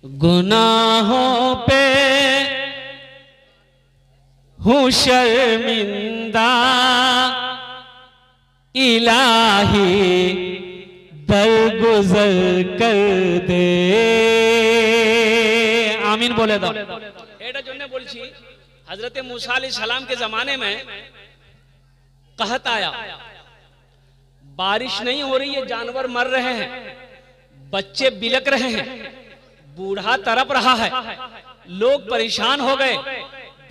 गुनाहों पे हूँ शर्मिंदा, इलाही दरगुजर कर दे। आमीन बोले दो। एटा जो ने बोलছি हजरत मूसा अलैहि सलाम के जमाने में कहत आया, बारिश नहीं हो रही है, जानवर मर रहे हैं, बच्चे बिलक रहे हैं, बूढ़ा तड़प रहा है, लोग परेशान हो गए।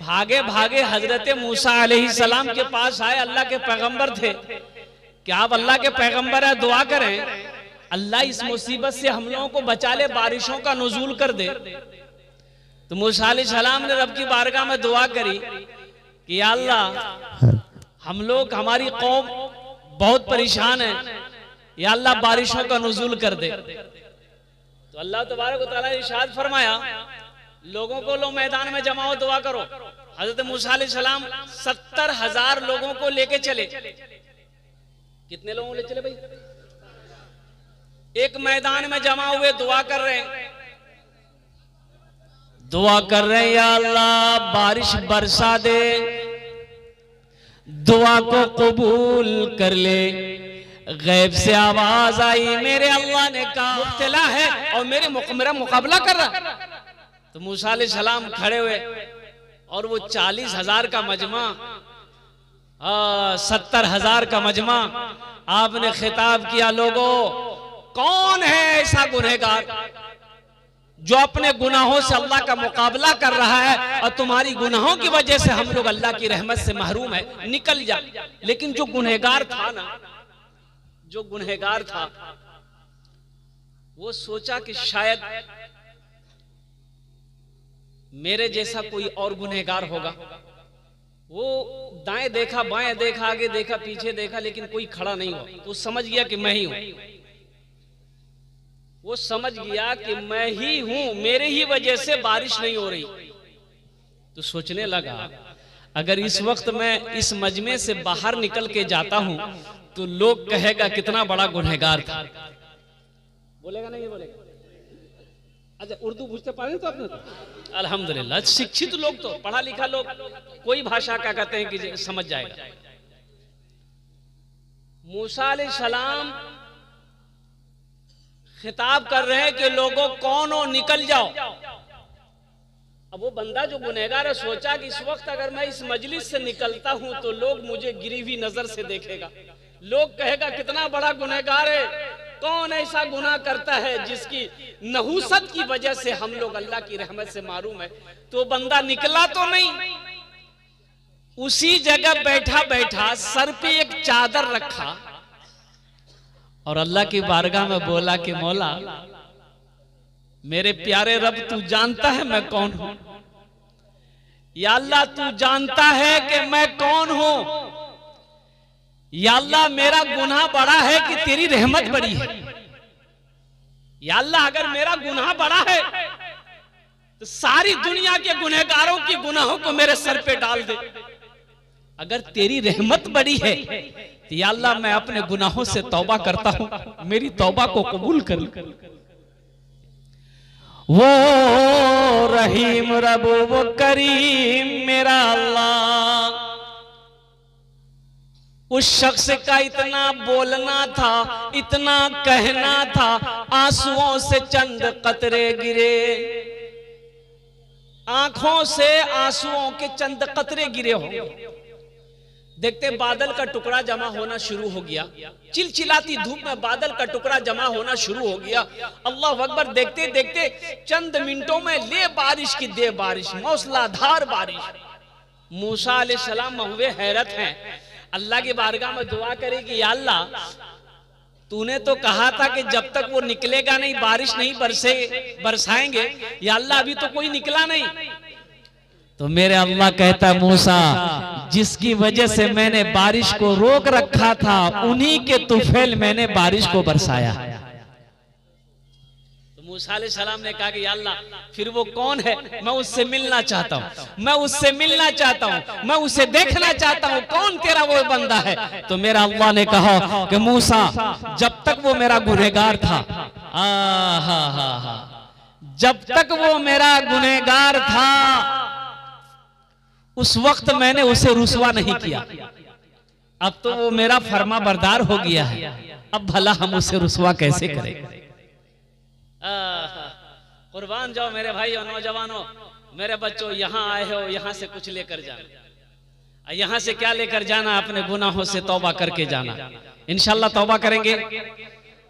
भागे भागे हजरत मूसा अलैहि सलाम के पास आए। अल्लाह के पैगंबर थे। क्या आप अल्लाह के पैगंबर है? दुआ करें अल्लाह इस मुसीबत से हम लोगों को बचा ले, बारिशों का नुज़ूल कर दे। तो मूसा अलैहि सलाम ने रब की बारगाह में दुआ करी कि या अल्लाह हम लोग, हमारी कौम बहुत परेशान है, या अल्लाह बारिशों का नुज़ूल कर दे। तो अल्लाह तबारक व तआला ने इरशाद फरमाया, लोगों को लो मैदान में जमाओ, दुआ करो। हजरत मूसा अलैहि सलाम 70,000 लोगों को लेके चले। कितने लोगों को ले चले भाई? एक मैदान में जमा हुए, दुआ कर रहे हैं, दुआ कर रहे हैं, या अल्लाह बारिश बरसा दे, दुआ को कबूल कर ले। गैब से आवाज आई, मेरे अल्लाह ने कहा मुब्तला है और मेरा मुकाबला कर रहा। तो मूसा अलैहि सलाम खड़े हुए और वो 40,000 का मजमा, 70,000 का मजमा, आपने खिताब किया, लोगों कौन है ऐसा गुनहगार जो अपने गुनाहों से अल्लाह का मुकाबला कर रहा है, और तुम्हारी गुनाहों की वजह से हम लोग अल्लाह की रहमत से महरूम है, निकल जा। लेकिन जो गुनहगार था ना, जो गुनहगार था, वो सोचा कि शायद मेरे जैसा कोई और गुनहगार होगा। वो दाएं देखा, बाएं देखा, आगे देखा, पीछे देखा, लेकिन कोई खड़ा नहीं हुआ। तो समझ गया कि मैं ही हूं। वो समझ गया कि मैं ही हूं, मेरे ही वजह से बारिश नहीं हो रही। तो सोचने लगा, अगर इस वक्त मैं इस मजमे से बाहर निकल के जाता हूं तो लोग कहेगा कितना बड़ा गुनहगार था। बोलेगा नहीं बोलेगा? अच्छा, उर्दू पूछते पाए तो आपने? अल्हम्दुलिल्लाह, शिक्षित लोग, तो पढ़ा लिखा लोग कोई भाषा का कहते हैं कि समझ जाएगा। मूसा अलैहि सलाम खिताब कर रहे हैं कि लोगों कौन हो, निकल जाओ। अब वो बंदा जो गुनहगार है सोचा कि इस वक्त अगर मैं इस मजलिस से निकलता हूं तो लोग मुझे गिरी हुई नजर से देखेगा, लोग कहेगा कितना बड़ा गुनहगार है, कौन ऐसा गुनाह करता है जिसकी नहुसत की वजह से हम लोग अल्लाह की रहमत से मारूम है। तो बंदा निकला तो नहीं, उसी जगह बैठा बैठा सर पे एक चादर रखा और अल्लाह की बारगाह में बोला कि मौला, मेरे प्यारे रब, तू जानता है मैं कौन हूं। या अल्लाह तू जानता है कि मैं कौन हूं। या अल्लाह मेरा गुनाह बड़ा है कि तेरी रहमत बड़ी है। या अल्लाह अगर मेरा गुनाह बड़ा है तो सारी दुनिया के गुनहगारों की गुनाहों को मेरे सर पे डाल दे। अगर तेरी रहमत बड़ी है तो या अल्लाह मैं अपने गुनाहों से तौबा करता हूं, मेरी तौबा को कबूल कर। वो रहीम रब, वो करीम मेरा अल्लाह। उस शख्स का इतना बोलना था, इतना कहना था, आंसुओं से चंद कतरे गिरे, आंखों से आंसुओं के चंद कतरे गिरे होंगे। देखते बादल का टुकड़ा जमा होना शुरू हो गया, चिलचिलाती धूप में बादल का टुकड़ा जमा होना शुरू हो गया। अल्लाह अकबर, देखते देखते चंद मिनटों में ले बारिश की दे बारिश, मौसलाधार बारिश। मूसा अलैहि सलाम हुए हैरत हैं, अल्लाह की बारगाह में दुआ करे कि या अल्लाह, तूने तो कहा था कि जब तक वो निकलेगा नहीं बारिश नहीं बरसाएंगे। या अल्लाह अभी तो कोई निकला नहीं। तो मेरे अल्लाह कहता, मूसा, जिसकी वजह से मैंने बारिश को रोक रखा था, उन्हीं के तुफैल मैंने बारिश को बरसाया। मूसा अलैहि सलाम ने कहा कि या अल्लाह, फिर वो कौन है? मैं उससे मिलना चाहता हूँ, मैं उससे मिलना चाहता हूँ, मैं उसे देखना चाहता हूँ, कौन तेरा वो बंदा है? तो मेरा अल्लाह ने कहा कि मूसा, जब तक वो मेरा गुनहगार था, जब तक वो मेरा गुनहगार था उस वक्त मैंने उसे रुसवा नहीं किया। अब तो वो मेरा फर्मा बरदार हो गया है, अब भला हम उसे रुसवा कैसे करें। कुर्बान जाओ मेरे भाई और नौजवानों, मेरे बच्चों, यहाँ आए हो, यहाँ से कुछ लेकर जाना। यहाँ से क्या लेकर जाना? अपने गुनाहों से तौबा करके जाना। इंशाल्लाह तौबा करेंगे,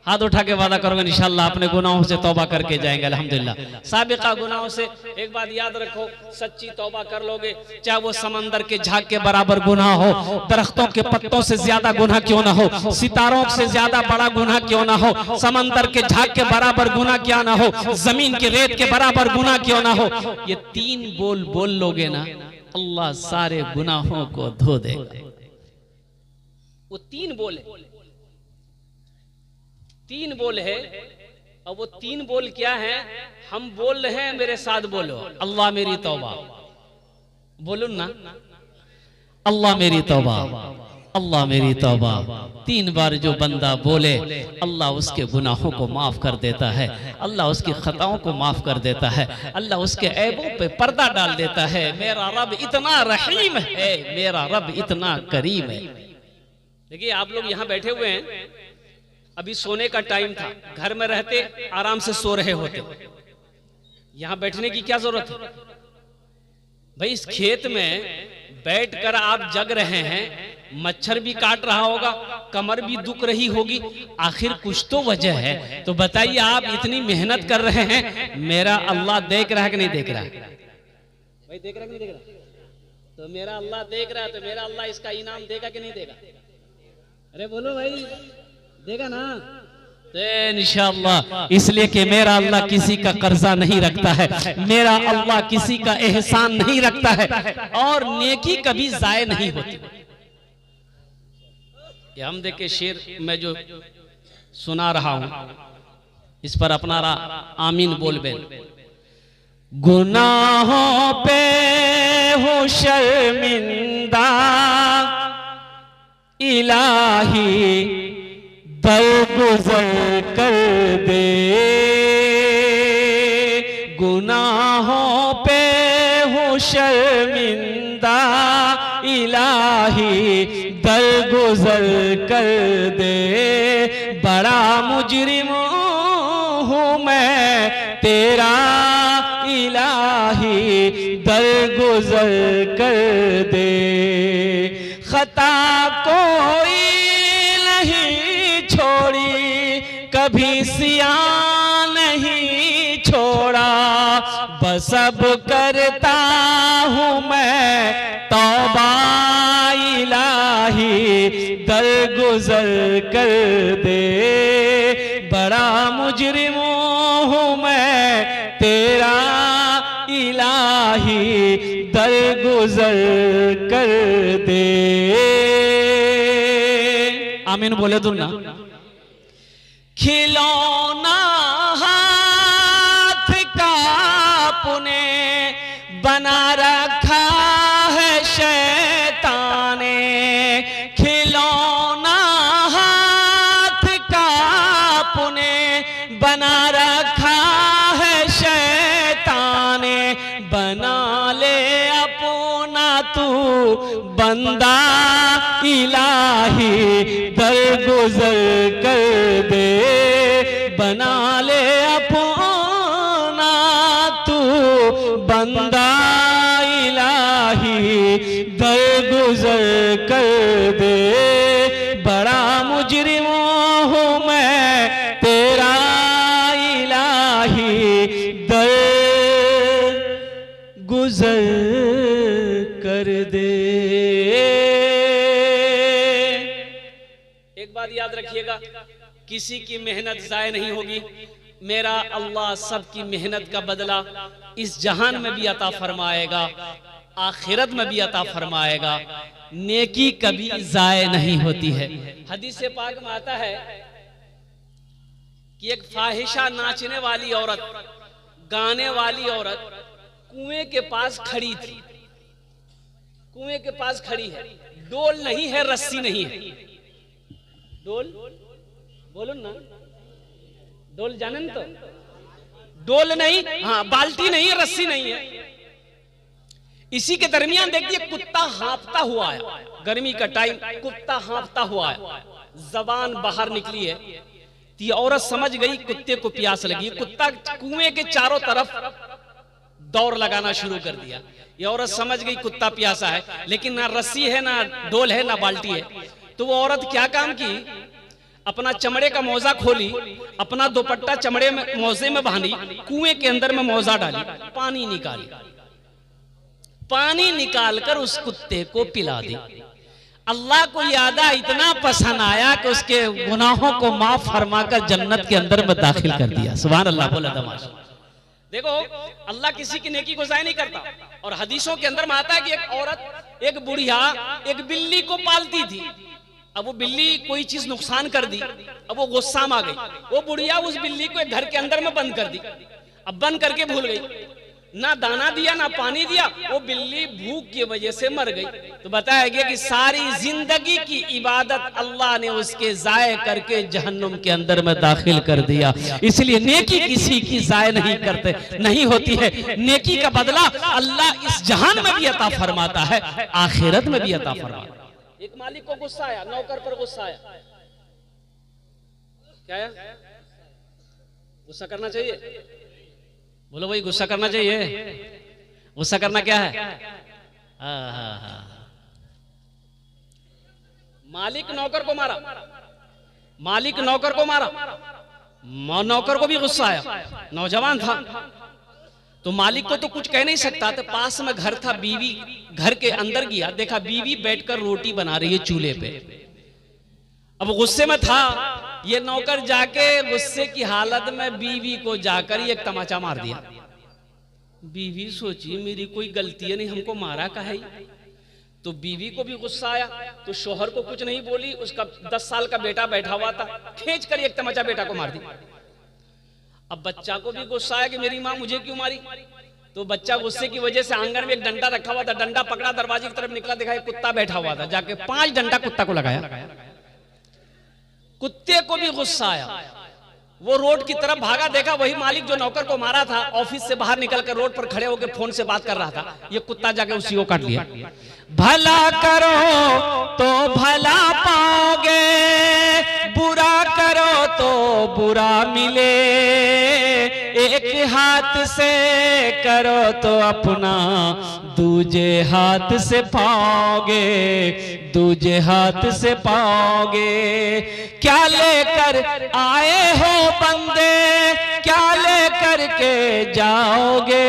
हाथ उठा के वादा करोगे इंशाल्लाह अपने गुनाहों से तौबा करके जाएंगे अल्हम्दुलिल्लाह। साबिका गुनाहों से एक बात याद रखो, सच्ची तौबा कर लोगे, चाहे वो समंदर के झाग के बराबर गुनाह हो, दरख्तों के पत्तों से ज्यादा गुनाह क्यों ना हो, सितारों से ज्यादा बड़ा गुनाह क्यों ना हो, समंदर के झाग के बराबर गुनाह क्या ना हो, जमीन के रेत के बराबर गुनाह क्यों ना हो, ये 3 बोल बोल लोगे ना, अल्लाह सारे गुनाहों को धो देगा। वो 3 बोल है, 3 बोल है। और वो 3 बोल क्या है? हम बोल रहे हैं, मेरे साथ बोलो, अल्लाह मेरी तौबा। बोलो ना, अल्लाह मेरी तौबा, अल्लाह मेरी तौबा। 3 बार जो बंदा बोले, अल्लाह उसके गुनाहों को माफ कर देता है, अल्लाह उसकी खताओं को माफ कर देता है, अल्लाह उसके ऐबों पे पर्दा डाल देता है। मेरा रब इतना रहीम है, मेरा रब इतना करीम है। देखिए आप लोग यहाँ बैठे हुए हैं, अभी सोने का टाइम था, घर में रहते आराम से सो रहे होते, यहां बैठने की क्या जरूरत है भाई? इस खेत में बैठकर आप जग रहे हैं, मच्छर भी काट रहा होगा, कमर भी दुख रही होगी, आखिर कुछ तो वजह है। तो बताइए, आप इतनी मेहनत कर रहे हैं, मेरा अल्लाह देख रहा है कि नहीं देख रहा है? भाई देख रहा है कि नहीं देख रहा? तो मेरा अल्लाह देख रहा है, तो मेरा अल्लाह इसका इनाम देगा कि नहीं देगा? अरे बोलो भाई, देगा ना? इंशाअल्लाह, इसलिए कि मेरा अल्लाह किसी का कर्जा नहीं रखता है, मेरा अल्लाह किसी का एहसान नहीं रखता है, और नेकी कभी जाय नहीं होती। ये हम देखे शेर मैं जो सुना रहा हूं, इस पर अपना आमीन बोल बे। गुनाहों पे हो शर्मिंदा इलाही, दरगुजर कर दे। गुनाहों पे हो शर्मिंदा इलाही, दरगुजर कर दे। बड़ा मुजरिम हूँ मैं तेरा इलाही, दरगुजर कर दे। खता कोई नहीं छोड़ी, कभी सिया नहीं छोड़ा, बस अब करता हूँ मैं तौबा इलाही, दरगुजर कर दे। बड़ा मुजरिम हूँ मैं तेरा इलाही, दरगुजर कर दे। आमीन बोले तुम ना। खिलौना हाथ का पुने बना रखा है शैताने, खिलौना हाथ का पुने बना रखा है शैताने। बना ले अपना तू बंदा इलाही, दरगुजर कर दे। बना ले अपना तू बंदा इलाही, दरगुजर कर दे। बड़ा मुजरिम हूँ मैं तेरा इलाही, दरगुजर कर दे। एक बात याद रखिएगा, किसी की मेहनत जाय नहीं होगी। मेरा अल्लाह सबकी मेहनत का बदला इस जहान में भी अता फरमाएगा, आखिरत में भी अता फरमाएगा। नेकी कभी जाय नहीं होती है। हदीस पाक में आता है कि एक फाहिशा नाचने वाली औरत, गाने वाली औरत कुएं के पास खड़ी थी। कुएं के पास खड़ी है, डोल नहीं है, रस्सी नहीं है। डोल बोलो ना, डोल जाने तो डोल नहीं, हाँ बाल्टी नहीं, रस्सी नहीं है। इसी के दरमियान देखिए कुत्ता हाँफता हुआ आया, गर्मी का टाइम, कुत्ता हाँफता हुआ आया, जबान बाहर निकली है। तो ये औरत समझ गई कुत्ते को प्यास लगी। कुत्ता कुएं के चारों तरफ दौड़ लगाना शुरू कर दिया। ये औरत समझ गई कुत्ता प्यासा है, लेकिन ना रस्सी है, ना डोल है, ना बाल्टी है। तो वो औरत क्या काम की, अपना चमड़े का मौजा खोली, अपना दुपट्टा चमड़े में मौजे में बांधी, कुएं के अंदर में मौजा डाली, पानी निकाली, पानी निकालकर उस कुत्ते को पिला दी। अल्लाह को यादा इतना पसंद आया कि उसके गुनाहों को माफ फरमाकर जन्नत के अंदर में दाखिल कर दिया। सुभान अल्लाह, बोला दमाश। देखो अल्लाह किसी की नेकी को ज़ाया नहीं करता। और हदीसों के अंदर में आता है कि एक औरत, एक बुढ़िया एक बिल्ली को पालती थी। अब वो बिल्ली कोई चीज नुकसान कर दी, अब वो गुस्सा में आ गई। वो बुढ़िया उस बिल्ली को एक घर के अंदर में बंद कर दी। अब बंद करके भूल गई, ना दाना दिया ना पानी दिया, वो बिल्ली भूख की वजह से मर गई। तो बताया गया कि सारी जिंदगी की इबादत अल्लाह ने उसके जाये करके जहन्नुम के अंदर में दाखिल कर दिया। इसलिए नेकी किसी की जाये नहीं करते, नहीं होती है। नेकी का बदला अल्लाह इस जहान में भी अता फरमाता है, आखिरत में भी अता फरमाता है। एक मालिक को गुस्सा आया, नौकर पर गुस्सा आया। क्या है? गुस्सा करना चाहिए? बोलो भाई, गुस्सा करना चाहिए? गुस्सा करना क्या है? मालिक नौकर को मारा, मालिक नौकर को मारा, नौकर को भी गुस्सा आया। नौजवान था तो मालिक को तो कुछ कह नहीं सकता। तो पास में घर था, बीवी घर के अंदर गया, देखा बीवी बैठकर रोटी बना रही है चूल्हे पे। अब गुस्से में था, ये नौकर जाके गुस्से की हालत में बीवी को जाकर एक तमाचा मार दिया। बीवी सोची मेरी कोई गलती है नहीं, हमको मारा काहे? तो बीवी को भी गुस्सा आया, तो शोहर को कुछ नहीं बोली। उसका 10 साल का बेटा बैठा हुआ था, खींच कर एक तमाचा बेटा को मार दी। अब बच्चा को भी गुस्सा आया कि मेरी माँ मुझे क्यों मारी। तो बच्चा गुस्से की वजह से आंगन में एक डंडा रखा हुआ था, डंडा पकड़ा, दरवाजे की तरफ निकला, देखा एक कुत्ता बैठा हुआ था, जाके 5 डंडा कुत्ता को लगाया। कुत्ते को भी गुस्सा आया, वो रोड की तरफ भागा, देखा वही मालिक जो नौकर को मारा था ऑफिस से बाहर निकलकर रोड पर खड़े होकर फोन से बात कर रहा था। ये कुत्ता जाके उसी को काट लिया। भला करो तो भला पाओगे, बुरा करो तो बुरा मिले। एक हाथ से करो तो अपना दूजे हाथ से पाओगे, दूजे हाथ से पाओगे। क्या लेकर आए हो बंदे, क्या लेकर के जाओगे।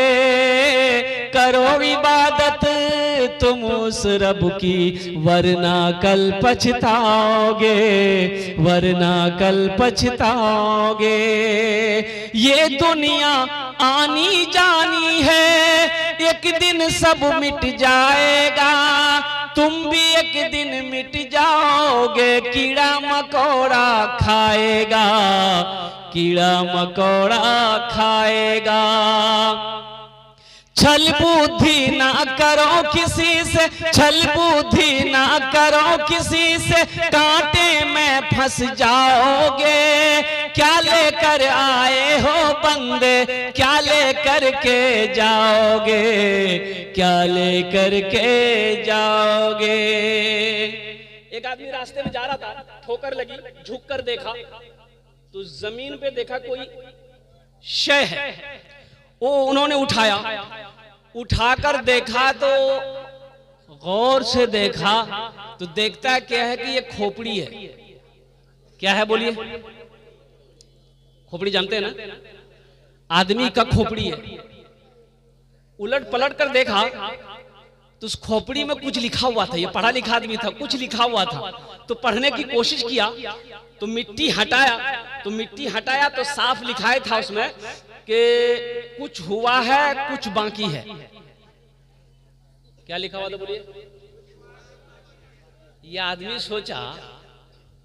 करो इबादत तुम उस रब की, वरना कल पछताओगे, वरना कल पछताओगे। ये दुनिया आनी जानी है, एक दिन सब मिट जाएगा। तुम भी एक दिन मिट जाओगे। कीड़ा मकोड़ा खाएगा, कीड़ा मकोड़ा खाएगा। छल बुद्धि ना करो किसी से, छल बुद्धि ना करो किसी से, कांटे में फंस जाओगे। क्या लेकर आए हो बंदे, क्या लेकर के जाओगे, क्या लेकर के जाओगे। एक आदमी रास्ते में जा रहा था, ठोकर लगी, झुक कर देखा तो जमीन पे देखा कोई शय है। वो उन्होंने उठाया, उठाकर देखा तो गौर से देखा तो देखता क्या है कि ये खोपड़ी है। क्या है बोलिए? खोपड़ी जानते हैं ना, आदमी का खोपड़ी है। उलट पलट कर देखा तो उस खोपड़ी में कुछ लिखा हुआ था। ये पढ़ा लिखा आदमी था, कुछ लिखा हुआ था। तो पढ़ने की कोशिश किया तो मिट्टी हटाया, तो मिट्टी हटाया तो साफ लिखाया था उसमें कि कुछ हुआ है कुछ बाकी है। क्या लिखा हुआ था बोलिए? ये आदमी सोचा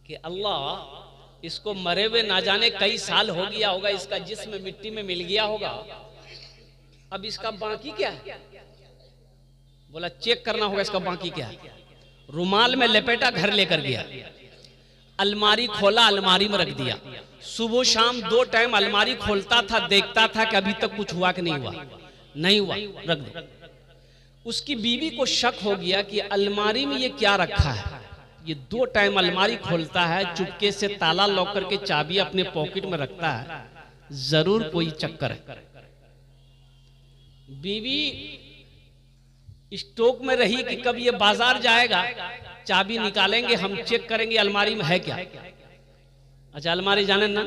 कि अल्लाह इसको मरे हुए ना जाने कई साल हो गया होगा, इसका जिस्म मिट्टी में मिल गया होगा, अब इसका बाकी क्या है? बोला चेक करना होगा इसका बाकी क्या है। रुमाल में लपेटा, घर लेकर गया, अलमारी खोला, अलमारी में रख दिया। सुबह शाम 2 टाइम अलमारी खोलता था, देखता था कि अभी तक कुछ हुआ कि नहीं हुआ, नहीं हुआ, रख दो। उसकी बीवी को शक हो गया कि अलमारी में ये क्या रखा है। ये 2 टाइम अलमारी खोलता है, चुपके से ताला लॉक करके चाबी अपने पॉकेट में रखता है, जरूर कोई चक्कर है। बीवी स्टॉक में रही कि कब ये बाजार जाएगा, चाबी निकालेंगे, हम चेक करेंगे अलमारी में है क्या। अच्छा, अलमारी जाने ना,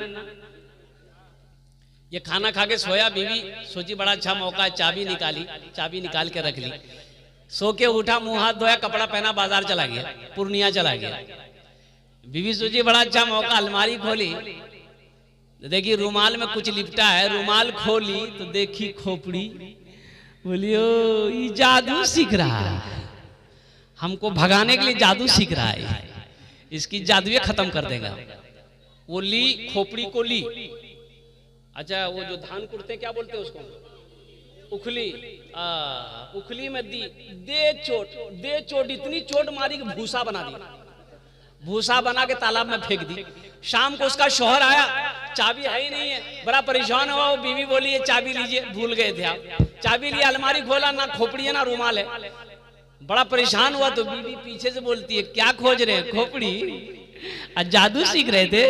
ये खाना खा के सोया, बीवी सोची बड़ा अच्छा मौका है, चाबी निकाली, चाबी निकाल के रख ली। सो के उठा, मुंह हाथ धोया, कपड़ा पहना, बाजार चला गया, पूर्णिया चला गया। बीवी सोची बड़ा अच्छा मौका, अलमारी खोली, देखी रुमाल में कुछ लिपटा है, रुमाल खोली तो देखी खोपड़ी। बोलियो ये जादू सीख रहा है, हमको भगाने के लिए जादू सीख रहा है, इसकी जादुए खत्म कर देगा। वो ली, खोपड़ी को ली। अच्छा, वो जो धान कुटते क्या बोलते हैं उसको, उखली, उखली में दी, दे चोट, इतनी चोट मारी कि भूसा बना दी, भूसा बना के तालाब में फेंक दी। शाम को उसका शौहर आया, चाबी है ही नहीं है, बड़ा परेशान हुआ। वो बीवी बोली ये चाबी लीजिए, भूल गए थे आप। चाबी लिया, अलमारी खोला, ना खोपड़ी है ना रुमाल है, बड़ा परेशान हुआ। तो बीवी पीछे से बोलती है क्या खोज रहे हैं, खोपड़ी, जादू सीख रहे थे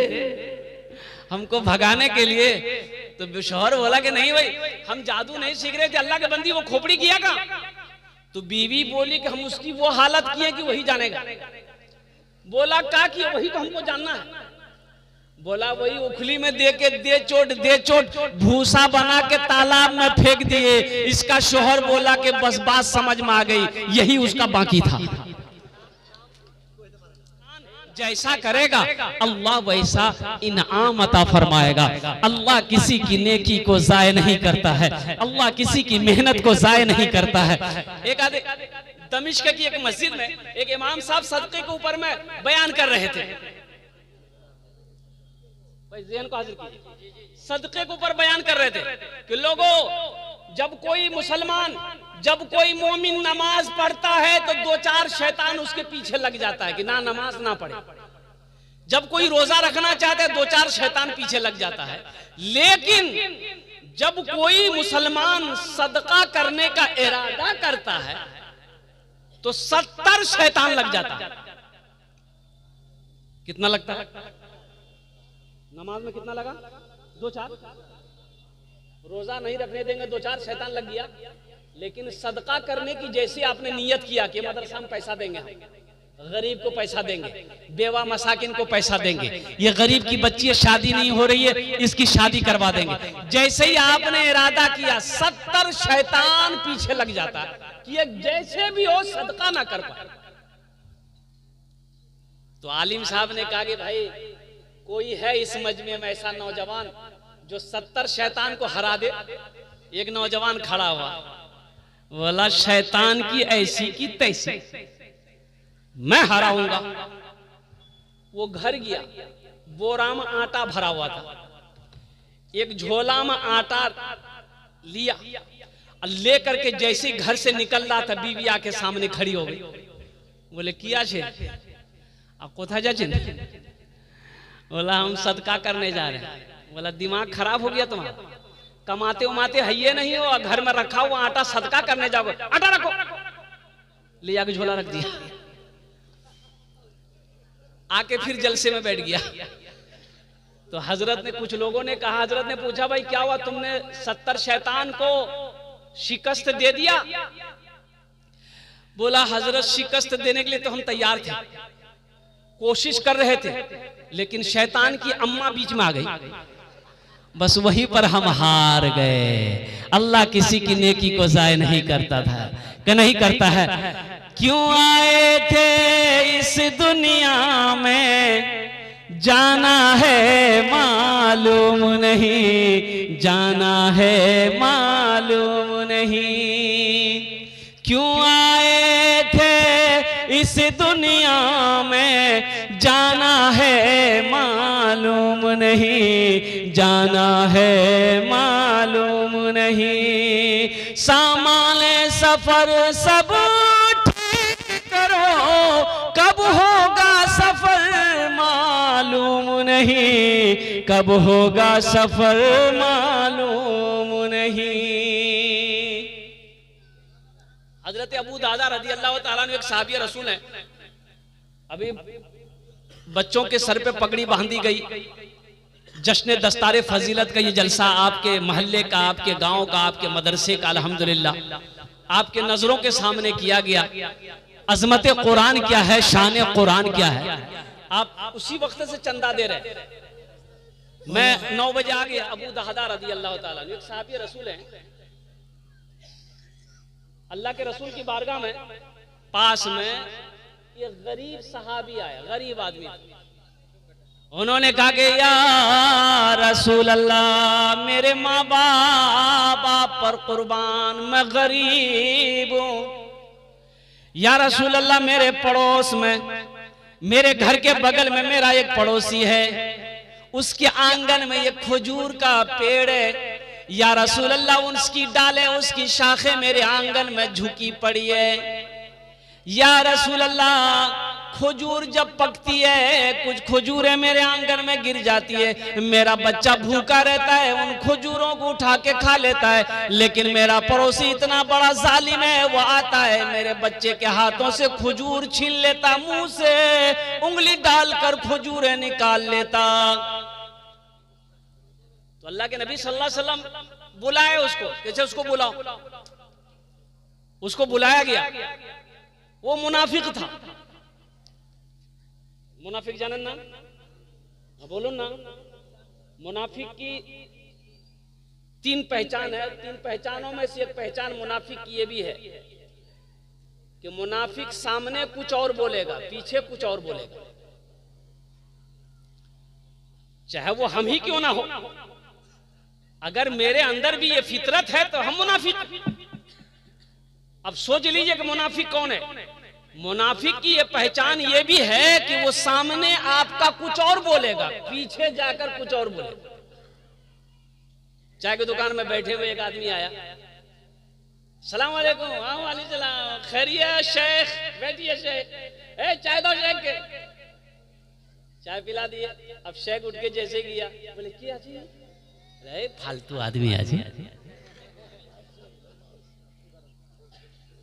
हमको भगाने के लिए। तो शौहर बोला कि नहीं भाई, हम जादू नहीं सीख रहे थे, अल्लाह के बंदी वो खोपड़ी किया का। तो बीवी बोली कि हम उसकी वो हालत की है कि वही जानेगा। बोला का कि वही तो हमको जानना है। बोला वही उखली में दे के दे चोट भूसा बना के तालाब में फेंक दिए। इसका शौहर बोला कि बस बात समझ में आ गई, यही उसका बाकी था। जैसा करेगा अल्लाह वैसा इनाम अता फरमाएगा। अल्लाह किसी की नेकी को जाय नहीं करता है, अल्लाह किसी की मेहनत को जाय नहीं करता है। एक आधे दमिश्क की एक मस्जिद में एक इमाम साहब सदके के ऊपर में बयान कर रहे थे, को हाजिर कीजिए, सदके के ऊपर बयान कर रहे थे कि लोगों, जब कोई मुसलमान, जब कोई मोमिन नमाज पढ़ता है तो 2-4 शैतान उसके पीछे लग जाता है कि ना नमाज ना पढ़े। जब कोई रोजा रखना चाहता है 2-4 शैतान पीछे लग जाता है। लेकिन जब कोई मुसलमान सदका करने का इरादा करता है तो 70 शैतान लग जाता है। कितना लगता है नमाज में, कितना लगा? 2-4। रोजा नहीं रखने देंगे, 2-4 शैतान लग गया। लेकिन सदका करने की जैसे आपने नियत किया कि मदरसा में पैसा देंगे, गरीब को पैसा देंगे, बेवा मसाकिन को पैसा देंगे, ये गरीब की बच्ची शादी नहीं हो रही है इसकी शादी करवा देंगे, जैसे ही आपने इरादा किया 70 शैतान पीछे लग जाता है कि ये जैसे भी हो सदका ना कर पाए। तो आलिम साहब ने कहा कि भाई कोई है इस मजमे में ऐसा नौजवान जो 70 शैतान को हरा दे। एक नौजवान खड़ा हुआ, बोला शैतान की ऐसी की तैसी मैं हराऊंगा। वो घर गया, बोरा में आटा भरा हुआ था, एक झोला में आटा लिया, लेकर के जैसे घर से निकल रहा था बीवी आके सामने खड़ी हो गई। बोले किया छे आप कोथा जा? बोला हम सदका करने जा रहे हैं। बोला दिमाग खराब हो गया तुम्हारा, कमाते उमाते है ये नहीं हो, घर में रखा हुआ आटा सदका करने जाओगे, आटा रखो, ले जाके झोला रख दिया, आके फिर जलसे में बैठ गया। तो हजरत ने, कुछ लोगों ने कहा, हजरत ने पूछा भाई क्या हुआ, तुमने 70 शैतान को शिकस्त दे दिया? बोला हजरत शिकस्त देने के लिए तो हम तैयार थे, कोशिश कर रहे थे, लेकिन शैतान की अम्मा बीच में आ गई, बस वहीं पर हम हार गए। अल्लाह किसी की नेकी को जाय नहीं करता था, कि नहीं करता है। क्यों आए थे इस दुनिया में जाना है मालूम नहीं, जाना है मालूम नहीं। क्यों आए थे इस दुनिया में जाना है मालूम नहीं, जाना है मालूम नहीं। सामान सफर सब ठीक करो, कब होगा सफर मालूम नहीं, कब होगा सफर मालूम नहीं। हजरत अबू दादा रज़ी अल्लाह ताला अन्हु एक साहबी रसूल है। अभी बच्चों के सर पे पगड़ी बांधी गई, जश्न दस्तारे फजीलत का ये जलसा आपके मोहल्ले का, आपके गांव का, आपके मदरसे का अल्हम्दुलिल्लाह आपके नजरों के सामने किया गया। अजमत कुरान क्या है, शान कुरान क्या है, आप उसी वक्त से चंदा दे रहे। मैं 9 बजे आ गया। अबू दादा रज़ी अल्लाह ताला अन्हु एक साहबी रसूल है। अल्लाह के रसूल की बारगाह में पास में ये गरीब सहाबी आया, गरीब आदमी। उन्होंने कहा कि या रसूल अल्लाह, मेरे माँ बाप आप पर कुर्बान, मैं गरीब हूं। या रसूल अल्लाह, मेरे पड़ोस में, मेरे घर के बगल में मेरा एक पड़ोसी है, उसके आंगन में एक खजूर का पेड़ है। या रसूल अल्लाह, उसकी डालें, उसकी शाखें मेरे आंगन में झुकी पड़ी है। या रसूल अल्लाह, खजूर जब पकती है, कुछ खजूरें मेरे आंगन में गिर जाती है, मेरा बच्चा भूखा रहता है, उन खजूरों को उठा के खा लेता है। लेकिन मेरा पड़ोसी इतना बड़ा जालिम है, वो आता है मेरे बच्चे के हाथों से खजूर छीन लेता, मुंह से उंगली डालकर खजूरें निकाल लेता। तो अल्लाह के नबी सल्लल्लाहु अलैहि वसल्लम बुलाए उसको। कैसे उसको बुलाओ? उसको बुलाया गया। वो मुनाफिक था। मुनाफिक जाने ना, बोलो ना। मुनाफिक की 3 पहचान है। 3 पहचानों में से एक पहचान मुनाफिक की ये भी है कि मुनाफिक सामने कुछ और बोलेगा, पीछे कुछ और बोलेगा, चाहे वो हम ही क्यों ना हो। अगर मेरे अंदर भी ये फितरत है तो हम मुनाफिक। अब सोच लीजिए कि मुनाफिक कौन है। मुनाफिक की ये पहचान ये भी है कि वो सामने आपका कुछ और बोलेगा, पीछे जाकर कुछ और बोलेगा। चाय की दुकान में बैठे हुए एक आदमी आया, सलाम वालेकुम। वालेकुम सलाम, खैरियत शेख? बैठिए शेख। चाय दो शेख के। चाय पिला दिए। अब शेख उठ के जैसे गया, बोले क्या चाहिए? अरे फालतू आदमी आज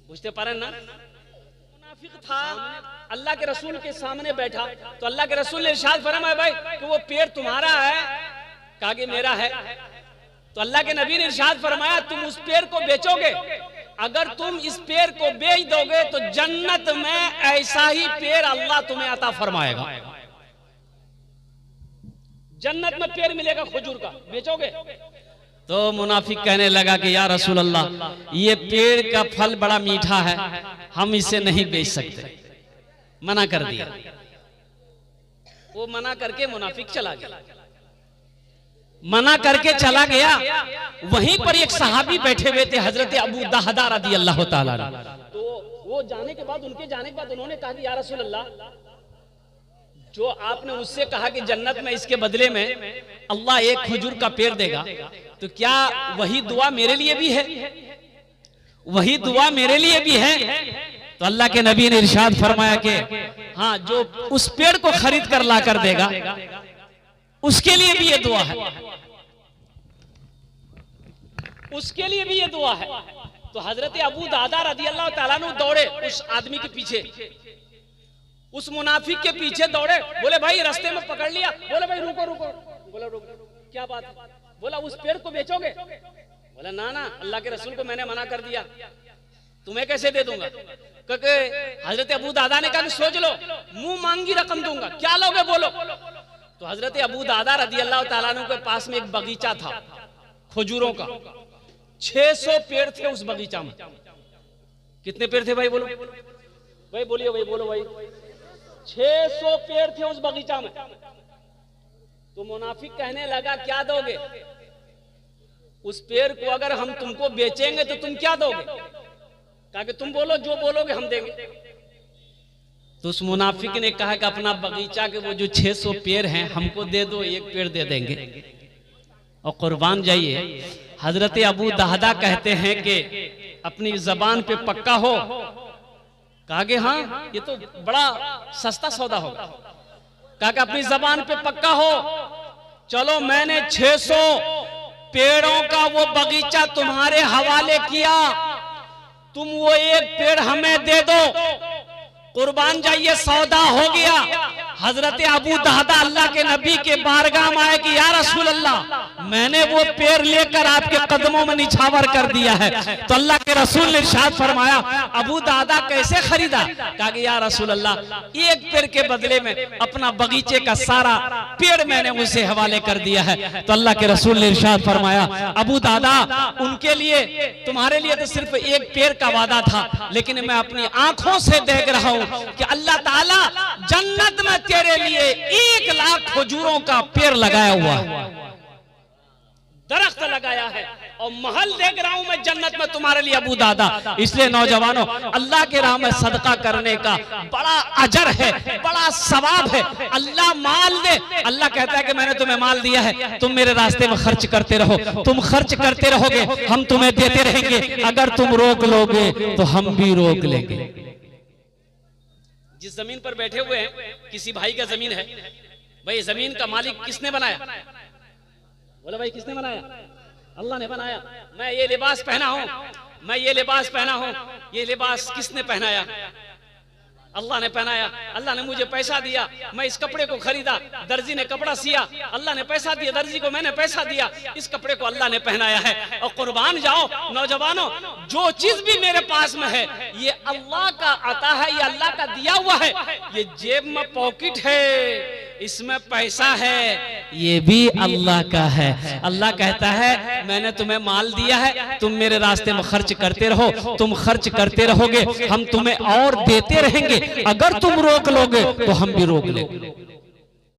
बुझते पारे ना। मुनाफिक था, अल्लाह के रसूल के सामने बैठा तो अल्लाह के रसूल ने इरशाद फरमाया भाई कि वो पेड़ तुम्हारा है? कहा कि मेरा है। तो अल्लाह के नबी ने इरशाद फरमाया तुम उस पेड़ को बेचोगे? अगर तुम इस पेड़ को बेच दोगे तो जन्नत में ऐसा ही पेड़ अल्लाह तुम्हें अता फरमाएगा। जन्नत में पेड़ मिलेगा खजूर का, बेचोगे? तो मुनाफिक कहने लगा कि या रसूल अल्लाह, ये पेड़ का फल बड़ा मीठा है, हम इसे नहीं बेच सकते। मना कर दिया। वो मना करके मुनाफिक चला गया। मना करके चला गया। वहीं पर एक सहाबी बैठे हुए थे, हजरत अबू दाहदा रज़ी अल्लाह ताला। तो वो जाने के बाद, उनके जाने के बाद उन्होंने कहा कि या रसूल अल्लाह, जो आपने उससे कहा कि जन्नत में इसके बदले में अल्लाह एक खजूर का पेड़ देगा, तो क्या वही दुआ मेरे लिए भी है? वही दुआ मेरे लिए भी है? तो अल्लाह के नबी ने इरशाद फरमाया कि हाँ, जो उस पेड़ को खरीद कर ला कर देगा उसके लिए भी ये दुआ है, उसके लिए भी ये दुआ है। तो हजरत अबू दादा रज़ी अल्लाह ताला अन्हु दौड़े उस आदमी के पीछे, उस मुनाफिक के पीछे दौड़े। बोले भाई रास्ते में पकड़ लिया। बोले भाई रुको रुको। बोला रुको, क्या बात है? बोला उस पेड़ को बेचोगे? बोला ना ना, अल्लाह के रसूल को मैंने मना कर दिया, तुम्हें कैसे दे दूंगा? क्योंकि हजरत अबू दादा ने कहा कि सोच लो, मुंह मांगी रकम दूंगा, क्या लोगे बोलो। तो हजरत अबू दादा रज़ी अल्लाह ताला अन्हु के पास में एक बगीचा था खजूरों का। 600 पेड़ थे उस बगीचा में। कितने पेड़ थे भाई? बोलो भाई, बोलिए भाई, बोलो भाई। 600 पेड़ थे उस बगीचा में। तो मुनाफिक कहने लगा क्या दोगे? उस पेड़ को अगर हम तुमको बेचेंगे तो तुम क्या दोगे? कहा कि तुम बोलो, जो बोलोगे हम देंगे। तो उस मुनाफिक ने कहा कि अपना बगीचा के वो जो 600 पेड़ हैं हमको दे दो, एक पेड़ दे देंगे। और कुर्बान जाइए, हजरत अबू दाहदा कहते हैं कि अपनी जबान पे पक्का हो। कहा कि हाँ, ये तो बड़ा सस्ता सौदा होगा। कहा कि अपनी जबान पे पक्का हो, चलो मैंने 600 पेड़ों का वो बगीचा तुम्हारे हवाले किया, तुम वो एक पेड़ हमें दे दो, कुर्बान जाइए, सौदा हो गया। हजरत अबू दहदा अल्लाह के नबी के बारगाह में आए कि या रसूल अल्लाह, मैंने वो पेड़ लेकर आपके कदमों में निछावर कर दिया है। तो अल्लाह के रसूल ने इरशाद फरमाया, अबू दहदा कैसे खरीदा? कहा कि या रसूल अल्लाह, एक पेड़ के बदले में अपना बगीचे का सारा पेड़ मैंने उसे हवाले कर दिया है। तो अल्लाह के रसूल ने इरशाद फरमाया, अबू दहदा, उनके लिए, तुम्हारे लिए तो सिर्फ एक पेड़ का वादा था, लेकिन मैं अपनी आंखों से देख रहा हूं कि अल्लाह ताला जन्नत में तेरे लिए 1 लाख खजूरों का पेड़ लगाया हुआ है, दरख्त लगाया है, और महल देख रहा हूं मैं जन्नत में तुम्हारे लिए अबू दादा। इसलिए नौजवानों, अल्लाह के राह में सदका करने का बड़ा अजर है, बड़ा सवाब है। अल्लाह माल दे, अल्लाह कहता है कि मैंने तुम्हें माल दिया है, तुम मेरे रास्ते में खर्च करते रहो, तुम खर्च करते रहोगे, हम तुम्हें देते रहेंगे, अगर तुम रोक लोगे तो हम भी रोक लेंगे। जिस जमीन पर बैठे हुए हैं, किसी भाई का जमीन है, भाई जमीन का मालिक किसने बनाया? बोला भाई किसने बनाया? अल्लाह ने बनाया। मैं ये लिबास पहना हूं, मैं ये लिबास पहना हूं, ये लिबास किसने पहनाया? अल्लाह ने पहनाया। अल्लाह ने मुझे पैसा दिया, मैं इस कपड़े को खरीदा, दर्जी ने कपड़ा सिया, अल्लाह ने पैसा दिया, दर्जी को मैंने पैसा दिया, इस कपड़े को अल्लाह ने पहनाया है। और कुर्बान जाओ नौजवानों, जो चीज भी मेरे पास में है ये अल्लाह का अता है, ये अल्लाह का दिया हुआ है। ये जेब में पॉकेट है, इसमें पैसा है, ये भी अल्लाह का है। अल्लाह कहता है मैंने तुम्हें माल दिया है, तुम मेरे रास्ते में खर्च करते रहो, तुम खर्च करते रहोगे, हम तुम्हें और देते रहेंगे, अगर तुम रोक लोगे तो हम भी रोक लेंगे।